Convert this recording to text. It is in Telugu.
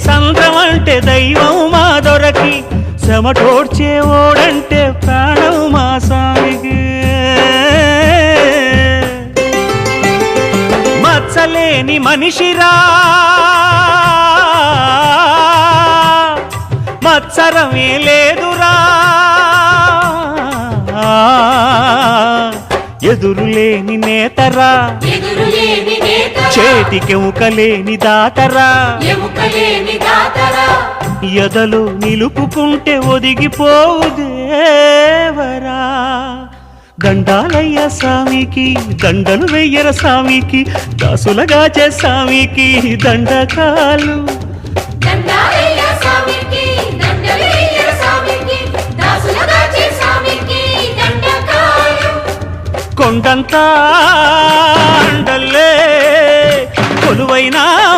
సంద్రం అంటే దైవం మా దొరకి, చెమటోడ్చే ఓడంటే ప్రాణం మా స్వామికి. మచ్చలేని మనిషిరా మత్సరమే లేదురా, ఎదురులేని నేతరా చేతికెముకలేని దాతరా, ఎదలో నిలుపుకుంటే ఒదిగిపోవు దేవరా. దండాలయ్య స్వామికి దండలు వెయ్యర స్వామికి, దాసులగాచే స్వామికి దండకాలు. కొండంతా అండల్లే కొలువైనా